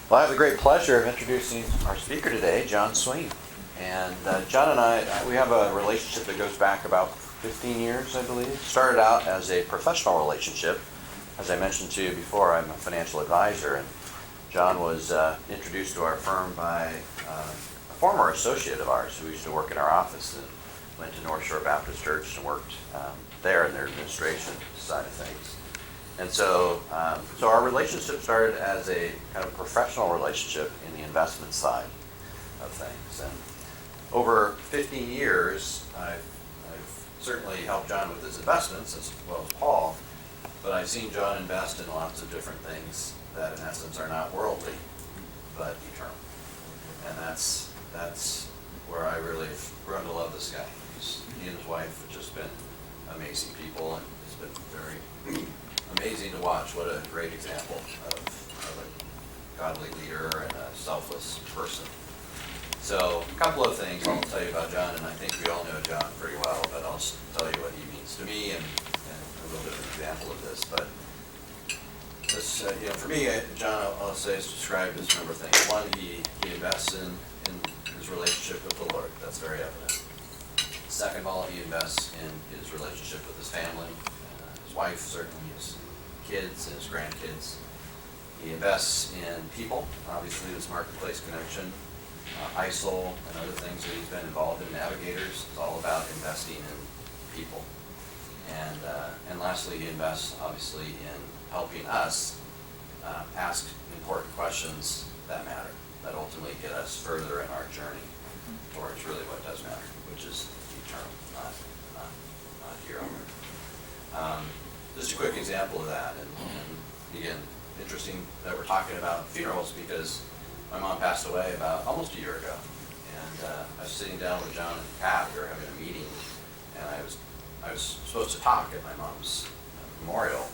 Well, I have the great pleasure of introducing our speaker today, Jon Sween. And Jon and I, we have a relationship that goes back about 15 years, I believe. Started out as a professional relationship. As I mentioned to you before, I'm a financial advisor, and Jon was introduced to our firm by a former associate of ours who used to work in our office and went to North Shore Baptist Church and worked there in their administration side of things. And so our relationship started as a kind of professional relationship in the investment side of things. And over 15 years, I've certainly helped Jon with his investments as well as Paul, but I've seen Jon invest in lots of different things that in essence are not worldly, but eternal. And that's where I really have grown to love this guy. He and his wife have just been amazing people, and it's been very amazing to watch. What a great example of a godly leader and a selfless person. So a couple of things I'll tell you about Jon, and I think we all know Jon pretty well, but I'll just tell you what he means to me and a little bit of an example of this. But this, for me, Jon, I'll say, is described as a number of things. One, he invests in his relationship with the Lord. That's very evident. Second of all, he invests in his relationship with his family, his wife, certainly his kids and his grandkids. He invests in people, obviously this marketplace connection, ISOL and other things that he's been involved in. Navigators, it's all about investing in people. And lastly, he invests obviously in helping us ask important questions that matter, that ultimately get us further in our journey towards really what does matter, which is eternal, not here on earth. Just a quick example of that, and again, interesting that we're talking about funerals because my mom passed away about almost a year ago, and I was sitting down with Jon and Pat. We were having a meeting, and I was supposed to talk at my mom's memorial,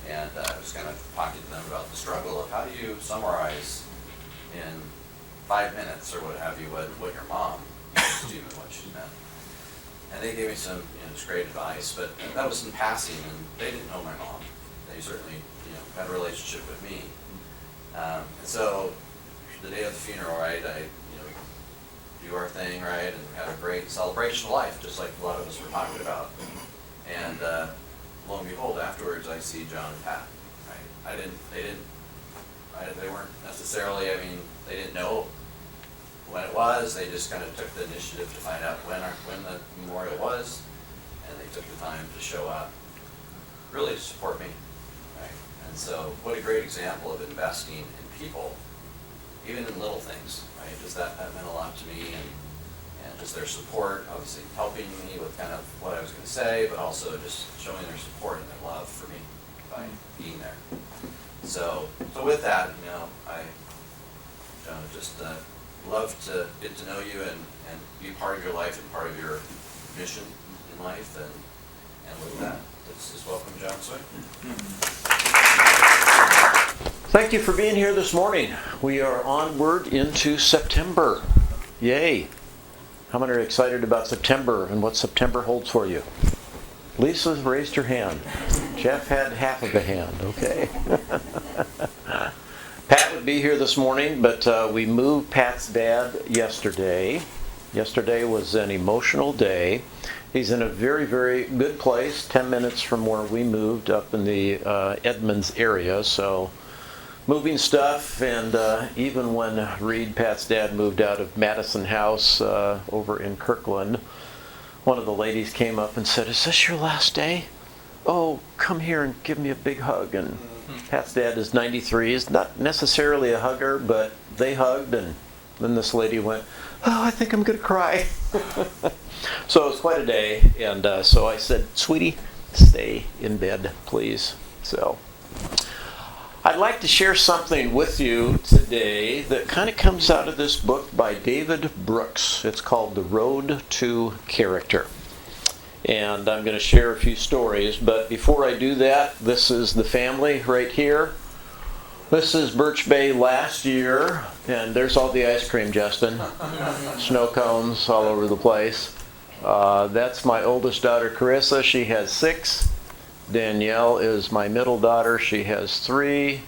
and I was kind of talking to them about the struggle of how do you summarize in 5 minutes or what have you what your mom used to do and what she meant. And they gave me some just great advice, but that was in passing, and they didn't know my mom. They certainly had a relationship with me. And so the day of the funeral, right, I do our thing, right, and had a great celebration of life, just like a lot of us were talking about. And lo and behold, afterwards I see Jon and Pat. Right? They weren't necessarily, they didn't know when it was. They just kind of took the initiative to find out when the memorial was, and they took the time to show up, really to support me. Right? And so, what a great example of investing in people, even in little things. Right? Just that meant a lot to me, and just their support, obviously helping me with kind of what I was going to say, but also just showing their support and their love for me by being there. So with that, I just love to get to know you and be part of your life and part of your mission in life. And with that, let's just welcome Jon Sween. Thank you for being here this morning. We are onward into September. Yay. How many are excited about September and what September holds for you? Lisa's raised her hand. Jeff had half of a hand. Okay. Pat would be here this morning, but we moved Pat's dad yesterday. Yesterday was an emotional day. He's in a very, very good place, 10 minutes from where we moved up in the Edmonds area. So moving stuff, and even when Reed, Pat's dad, moved out of Madison House over in Kirkland, one of the ladies came up and said, "Is this your last day? Oh, come here and give me a big hug." And Pat's dad is 93. He's not necessarily a hugger, but they hugged, and then this lady went, "Oh, I think I'm going to cry." So it was quite a day, and so I said, "Sweetie, stay in bed, please." So I'd like to share something with you today that kind of comes out of this book by David Brooks. It's called The Road to Character. And I'm going to share a few stories, but before I do that, this is the family right here. This is Birch Bay last year, and there's all the ice cream, Justin. Snow cones all over the place. That's my oldest daughter, Carissa. She has 6. Danielle is my middle daughter. She has 3.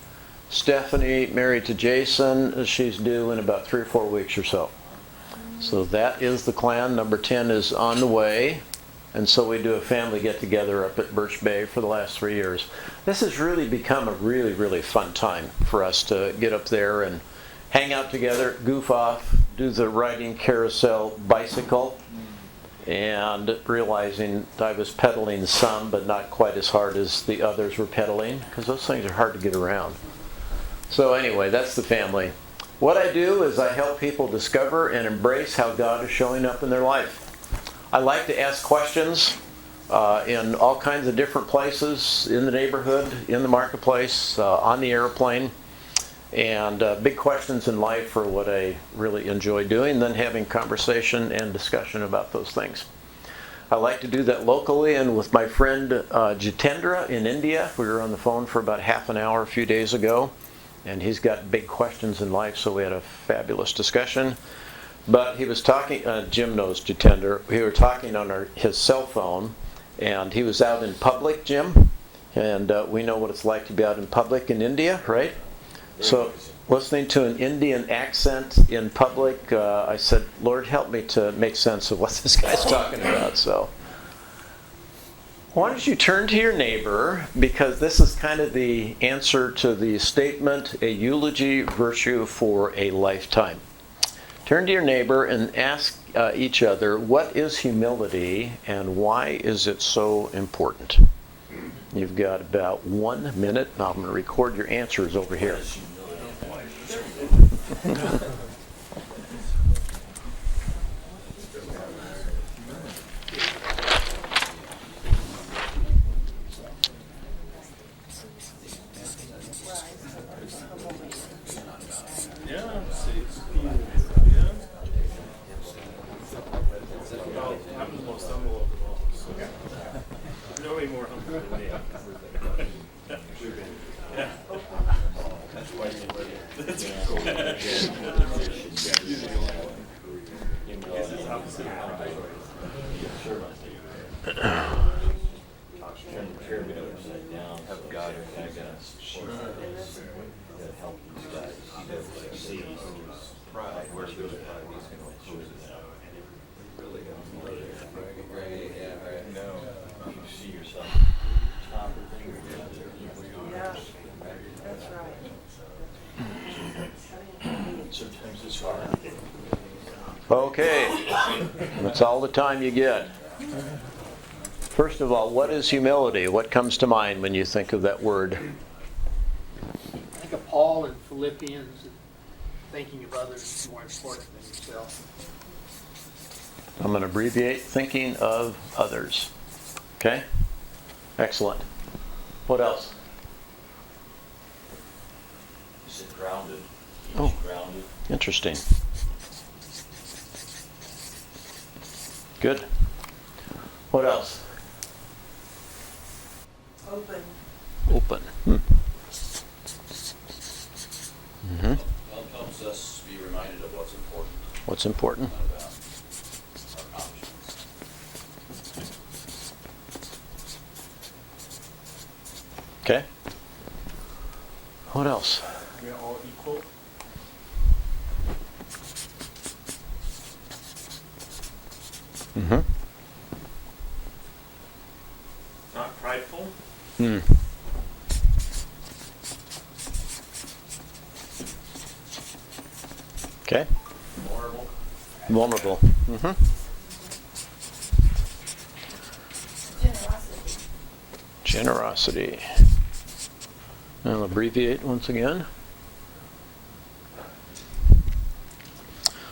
Stephanie, married to Jason, she's due in about 3 or 4 weeks or so. So that is the clan. Number 10 is on the way. And so we do a family get-together up at Birch Bay for the last 3 years. This has really become a really, really fun time for us to get up there and hang out together, goof off, do the riding carousel bicycle, and realizing I was pedaling some, but not quite as hard as the others were pedaling, because those things are hard to get around. So anyway, that's the family. What I do is I help people discover and embrace how God is showing up in their life. I like to ask questions in all kinds of different places, in the neighborhood, in the marketplace, on the airplane, and big questions in life are what I really enjoy doing, then having conversation and discussion about those things. I like to do that locally and with my friend Jitendra in India. We were on the phone for about half an hour a few days ago, and he's got big questions in life, so we had a fabulous discussion. But he was talking, Jim knows Jitendra, we were talking on his cell phone, and he was out in public, Jim, and we know what it's like to be out in public in India, right? So listening to an Indian accent in public, I said, Lord, help me to make sense of what this guy's talking about. So why don't you turn to your neighbor, because this is kind of the answer to the statement, a eulogy virtue for a lifetime. Turn to your neighbor and ask each other, what is humility and why is it so important? You've got about 1 minute, and I'm going to record your answers over here. I'm the most humble of them all. So. No way more humble than me. Yeah. That's why you're ready. That's cool. This is opposite of pride. Turn the pyramid upside down. Have God guide us. That help these guys. He doesn't see pride. Where goes pride? He's going to oppose it. Really don't. Right. No. You see yourself top of things. Yeah, that's right. Sometimes it's hard. Okay, that's all the time you get. First of all, what is humility? What comes to mind when you think of that word? I think of Paul in Philippians, thinking of others is more important than yourself. I'm going to abbreviate thinking of others. Okay? Excellent. What else? You said grounded. Oh. Grounded. Interesting. Good. What else? Open. Open. Mm-hmm. Helps us be reminded of what's important. What's important? About our options. Okay. What else? We're all equal. Mm-hmm. Not prideful. Hmm. Okay. Vulnerable. Vulnerable. Mm-hmm. Generosity. Generosity. I'll abbreviate once again.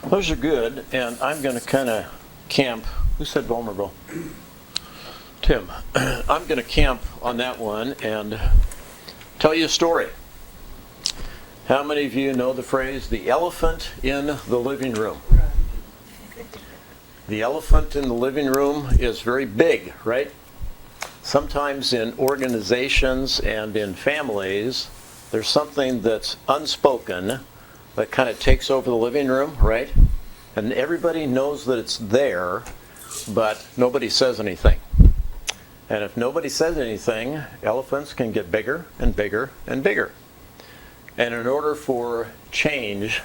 Those are good, and I'm going to kind of camp. Who said vulnerable? Tim. I'm going to camp on that one and tell you a story. How many of you know the phrase, the elephant in the living room? The elephant in the living room is very big, right? Sometimes in organizations and in families, there's something that's unspoken that kind of takes over the living room, right? And everybody knows that it's there, but nobody says anything. And if nobody says anything, elephants can get bigger and bigger and bigger. And in order for change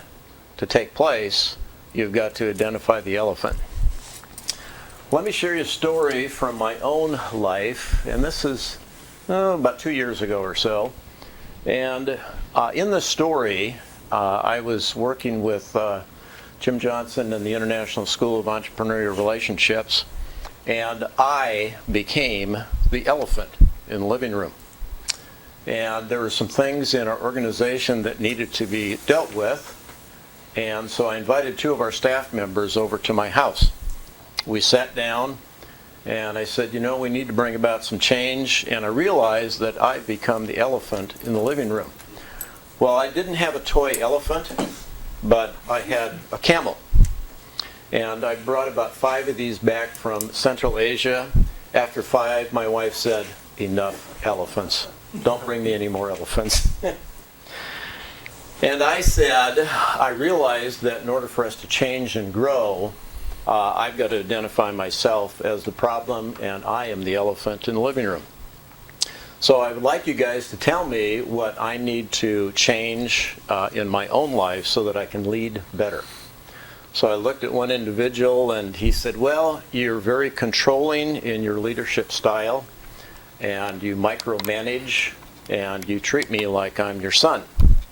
to take place, you've got to identify the elephant. Let me share you a story from my own life, and this is about 2 years ago or so. And in the story, I was working with Jim Johnson in the International School of Entrepreneurial Relationships, and I became the elephant in the living room. And there were some things in our organization that needed to be dealt with, and so I invited 2 of our staff members over to my house. We sat down, and I said, we need to bring about some change, and I realized that I've become the elephant in the living room. Well, I didn't have a toy elephant, but I had a camel. And I brought about 5 of these back from Central Asia. After 5, my wife said, "Enough elephants. Don't bring me any more elephants." And I said, I realized that in order for us to change and grow, I've got to identify myself as the problem, and I am the elephant in the living room. So I would like you guys to tell me what I need to change in my own life so that I can lead better. So I looked at one individual, and he said, "Well, you're very controlling in your leadership style, and you micromanage, and you treat me like I'm your son,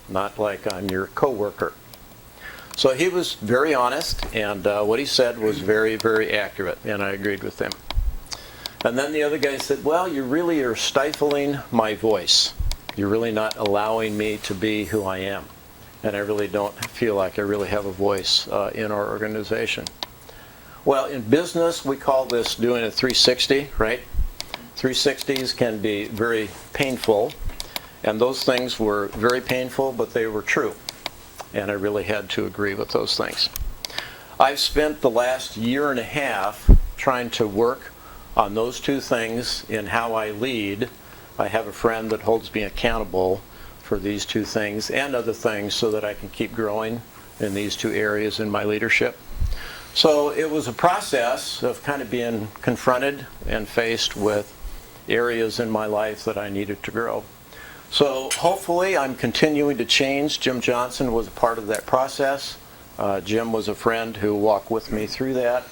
not like I'm your coworker." So he was very honest, and what he said was very, very accurate, and I agreed with him. And then the other guy said, "Well, you really are stifling my voice. You're really not allowing me to be who I am. And I really don't feel like I really have a voice in our organization." Well, in business, we call this doing a 360, right? 360s can be very painful, and those things were very painful, but they were true. And I really had to agree with those things. I've spent the last 1.5 years trying to work on those 2 things in how I lead. I have a friend that holds me accountable for these 2 things and other things so that I can keep growing in these 2 areas in my leadership. So it was a process of kind of being confronted and faced with areas in my life that I needed to grow. So hopefully I'm continuing to change. Jim Johnson was a part of that process. Jim was a friend who walked with me through that.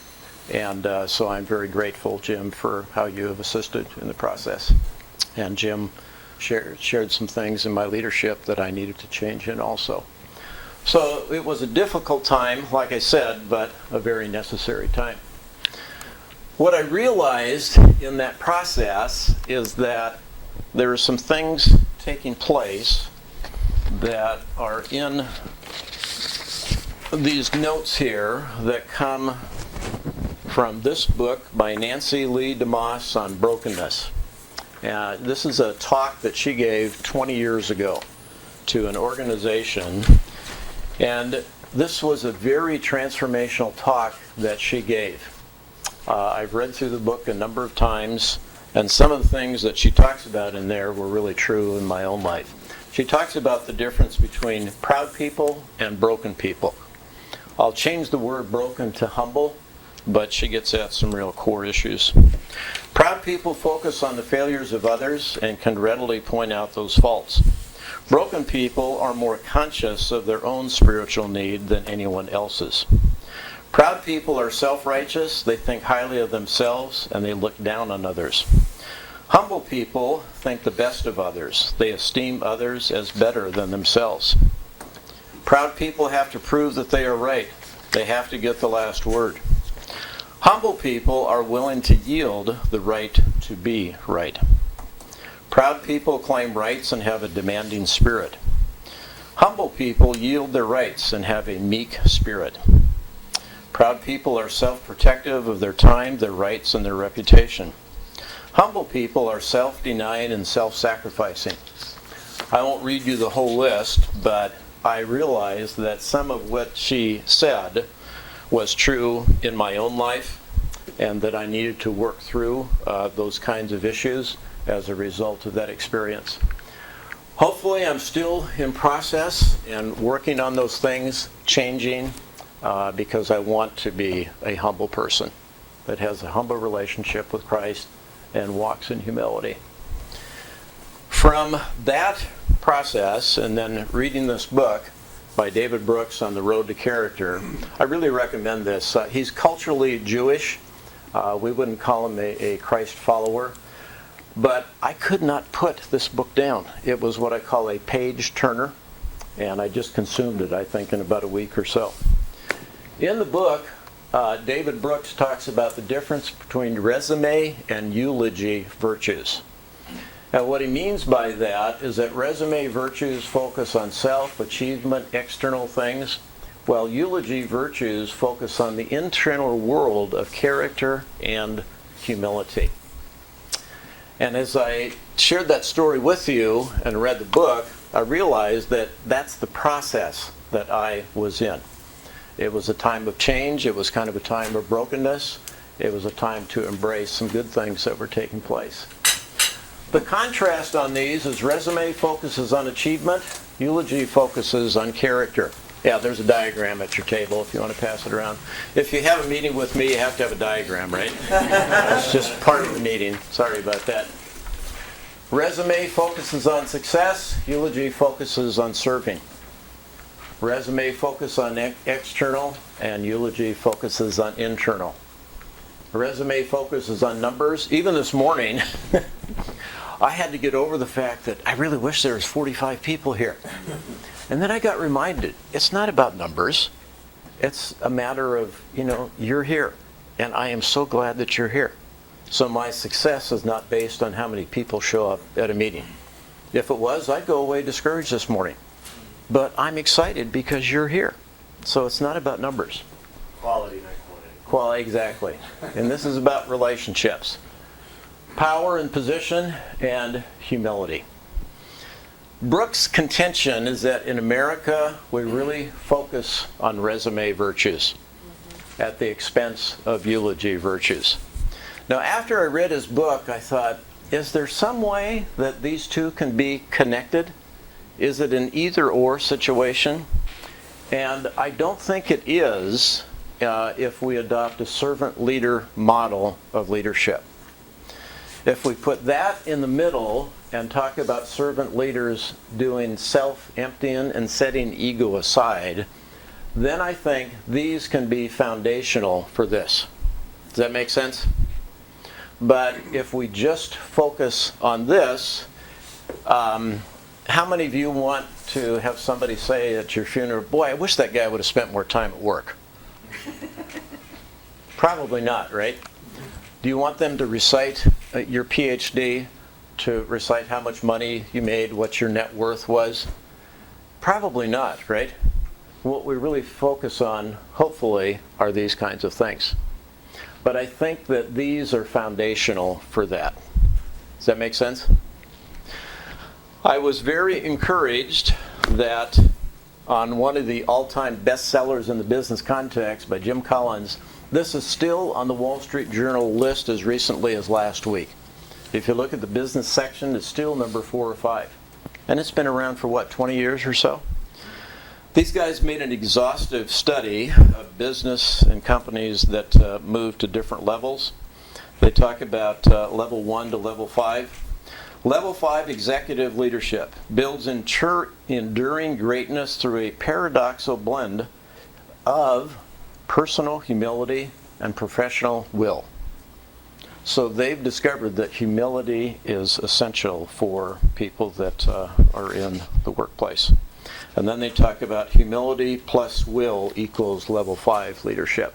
And so I'm very grateful, Jim, for how you have assisted in the process. And Jim shared some things in my leadership that I needed to change in also. So it was a difficult time, like I said, but a very necessary time. What I realized in that process is that there are some things taking place that are in these notes here that come from this book by Nancy Lee DeMoss on brokenness. This is a talk that she gave 20 years ago to an organization, and this was a very transformational talk that she gave. I've read through the book a number of times, and some of the things that she talks about in there were really true in my own life. She talks about the difference between proud people and broken people. I'll change the word broken to humble, but she gets at some real core issues. Proud people focus on the failures of others and can readily point out those faults. Broken people are more conscious of their own spiritual need than anyone else's. Proud people are self-righteous, they think highly of themselves, and they look down on others. Humble people think the best of others. They esteem others as better than themselves. Proud people have to prove that they are right. They have to get the last word. Humble people are willing to yield the right to be right. Proud people claim rights and have a demanding spirit. Humble people yield their rights and have a meek spirit. Proud people are self-protective of their time, their rights, and their reputation. Humble people are self-denying and self-sacrificing. I won't read you the whole list, but I realized that some of what she said was true in my own life, and that I needed to work through those kinds of issues as a result of that experience. Hopefully I'm still in process and working on those things, changing, because I want to be a humble person that has a humble relationship with Christ and walks in humility. From that process and then reading this book by David Brooks on the road to character, I really recommend this. He's culturally Jewish. We wouldn't call him a Christ follower. But I could not put this book down. It was what I call a page turner, and I just consumed it, I think, in about a week or so. In the book, David Brooks talks about the difference between resume and eulogy virtues. And what he means by that is that resume virtues focus on self, achievement, external things, while eulogy virtues focus on the internal world of character and humility. And as I shared that story with you and read the book, I realized that that's the process that I was in. It was a time of change. It was kind of a time of brokenness. It was a time to embrace some good things that were taking place. The contrast on these is resume focuses on achievement, eulogy focuses on character. Yeah, there's a diagram at your table if you want to pass it around. If you have a meeting with me, you have to have a diagram, right? It's just part of the meeting. Sorry about that. Resume focuses on success. Eulogy focuses on serving. Resume focuses on external, and eulogy focuses on internal. Resume focuses on numbers. Even this morning, I had to get over the fact that I really wish there was 45 people here. And then I got reminded, it's not about numbers. It's a matter of, you're here. And I am so glad that you're here. So my success is not based on how many people show up at a meeting. If it was, I'd go away discouraged this morning. But I'm excited because you're here. So it's not about numbers. Quality, not quantity. Quality, exactly. And this is about relationships. Power and position and humility. Brooks' contention is that in America, we really focus on resume virtues at the expense of eulogy virtues. Now, after I read his book, I thought, is there some way that these two can be connected? Is it an either-or situation? And I don't think it is if we adopt a servant leader model of leadership. If we put that in the middle and talk about servant leaders doing self-emptying and setting ego aside, then I think these can be foundational for this. Does that make sense? But if we just focus on this, how many of you want to have somebody say at your funeral, boy, I wish that guy would have spent more time at work? Probably not, right? Do you want them to recite your PhD, to recite how much money you made, what your net worth was? Probably not, right? What we really focus on, hopefully, are these kinds of things. But I think that these are foundational for that. Does that make sense? I was very encouraged that on one of the all-time bestsellers in the business context by Jim Collins, this is still on the Wall Street Journal list as recently as last week. If you look at the business section, it's still number 4 or 5. And it's been around for, 20 years or so? These guys made an exhaustive study of business and companies that move to different levels. They talk about level 1 to level 5. Level 5 executive leadership builds enduring greatness through a paradoxical blend of personal humility and professional will. So they've discovered that humility is essential for people that are in the workplace. And then they talk about humility plus will equals level 5 leadership.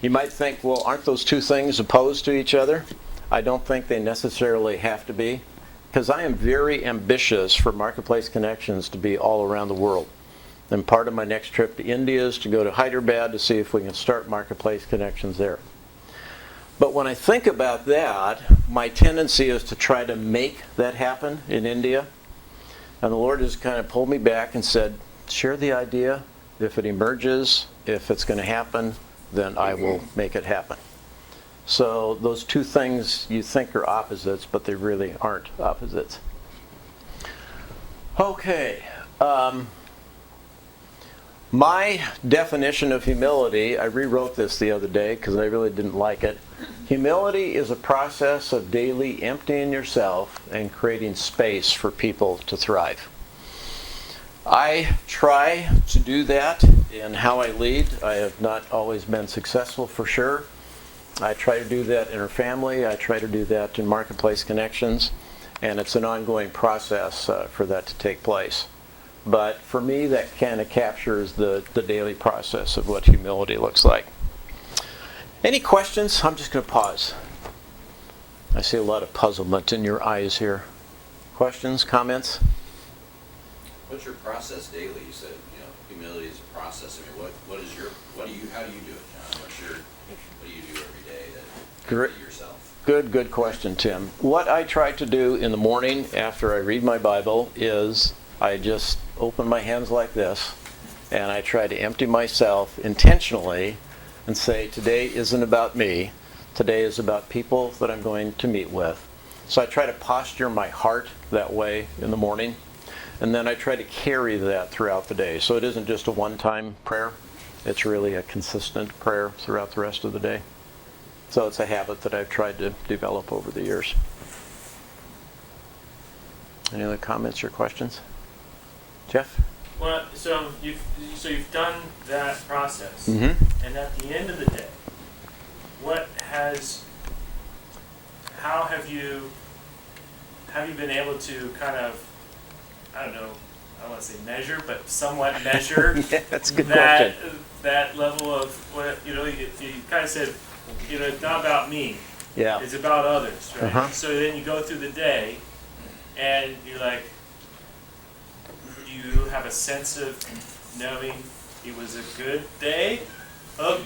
You might think, well, aren't those two things opposed to each other? I don't think they necessarily have to be, because I am very ambitious for Marketplace Connections to be all around the world. And part of my next trip to India is to go to Hyderabad to see if we can start Marketplace Connections there. But when I think about that, my tendency is to try to make that happen in India. And the Lord has kind of pulled me back and said, share the idea. If it emerges, if it's going to happen, then I will make it happen. So those two things you think are opposites, but they really aren't opposites. Okay. My definition of humility, I rewrote this the other day because I really didn't like it. Humility is a process of daily emptying yourself and creating space for people to thrive. I try to do that in how I lead. I have not always been successful, for sure. I try to do that in our family. I try to do that in Marketplace Connections. And it's an ongoing process for that to take place. But for me, that kind of captures the daily process of what humility looks like. Any questions? I'm just going to pause. I see a lot of puzzlement in your eyes here. Questions, comments? What's your process daily? You said, humility is a process. I mean, how do you do it, John? What do you do every day that Great. you yourself? Good question, Tim. What I try to do in the morning after I read my Bible is I just open my hands like this, and I try to empty myself intentionally and say, today isn't about me. Today is about people that I'm going to meet with. So I try to posture my heart that way in the morning, and then I try to carry that throughout the day. So it isn't just a one-time prayer. It's really a consistent prayer throughout the rest of the day. So it's a habit that I've tried to develop over the years. Any other comments or questions? Jeff? Well, so you've done that process, Mm-hmm. and at the end of the day, how have you been able to kind of, I don't know, I don't want to say measure, but somewhat measure Yeah, that's a good question. that level of what you kind of said, it's not about me. Yeah. It's about others, right? Uh-huh. So then you go through the day, and you're like, you have a sense of knowing it was a good day of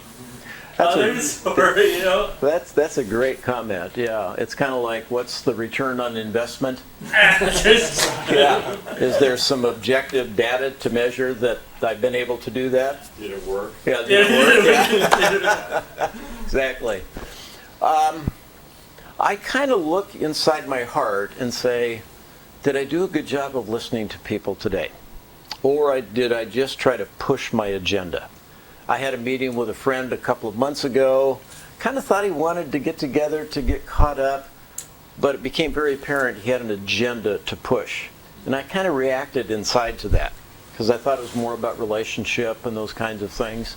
others, or That's a great comment. Yeah, it's kind of like, what's the return on investment? Yeah. Is there some objective data to measure that I've been able to do that? Did it work? Yeah, did it work? Yeah. Exactly. I kind of look inside my heart and say, did I do a good job of listening to people today? Or did I just try to push my agenda? I had a meeting with a friend a couple of months ago. Kind of thought he wanted to get together to get caught up, but it became very apparent he had an agenda to push. And I kind of reacted inside to that because I thought it was more about relationship and those kinds of things.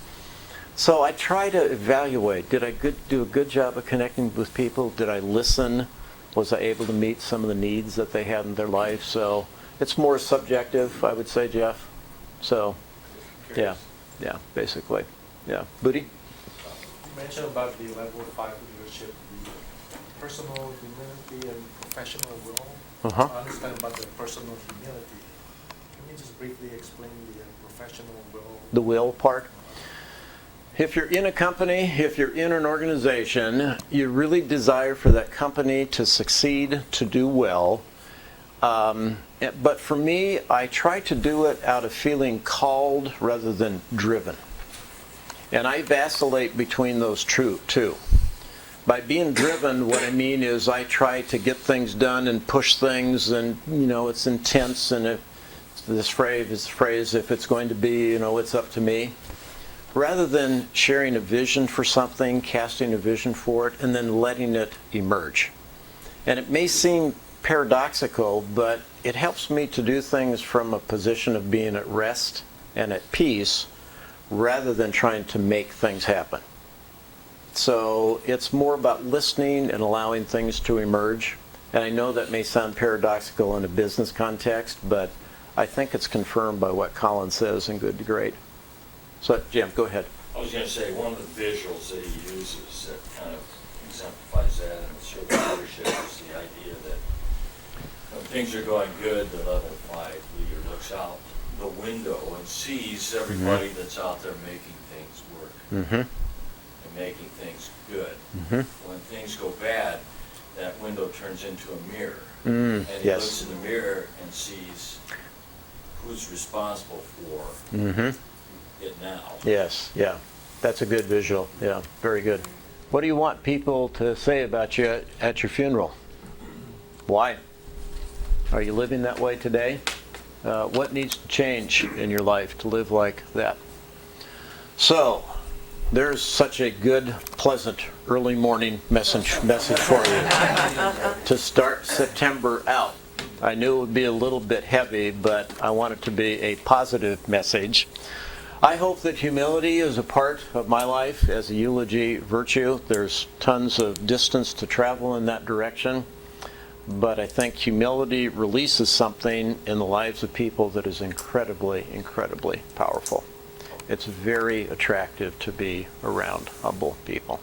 So I try to evaluate, did I do a good job of connecting with people? Did I listen? Was I able to meet some of the needs that they had in their life? So it's more subjective, I would say, Jeff. So, yeah, basically. Yeah. Booty? You mentioned about the level 5 leadership, the personal humility and professional will. Uh-huh. I understand about the personal humility. Can you just briefly explain the professional will? The will part? If you're in a company, if you're in an organization, you really desire for that company to succeed, to do well. But for me, I try to do it out of feeling called rather than driven. And I vacillate between those two. By being driven, what I mean is I try to get things done and push things, and it's intense, and this phrase, if it's going to be, it's up to me. Rather than sharing a vision for something, casting a vision for it, and then letting it emerge. And it may seem paradoxical, but it helps me to do things from a position of being at rest and at peace rather than trying to make things happen. So it's more about listening and allowing things to emerge. And I know that may sound paradoxical in a business context, but I think it's confirmed by what Colin says in Good to Great. So, Jim, go ahead. I was going to say, one of the visuals that he uses that kind of exemplifies that and shows leadership is the idea that when things are going good, the level 5 leader looks out the window and sees everybody that's out there making things work and making things good. When things go bad, that window turns into a mirror. And he looks in the mirror and sees who's responsible for it now. Yes, yeah. That's a good visual. Yeah, very good. What do you want people to say about you at your funeral? Why? Are you living that way today? What needs to change in your life to live like that? So, there's such a good, pleasant, early morning message for you to start September out. I knew it would be a little bit heavy, but I want it to be a positive message. I hope that humility is a part of my life as a eulogy virtue. There's tons of distance to travel in that direction, but I think humility releases something in the lives of people that is incredibly, incredibly powerful. It's very attractive to be around humble people.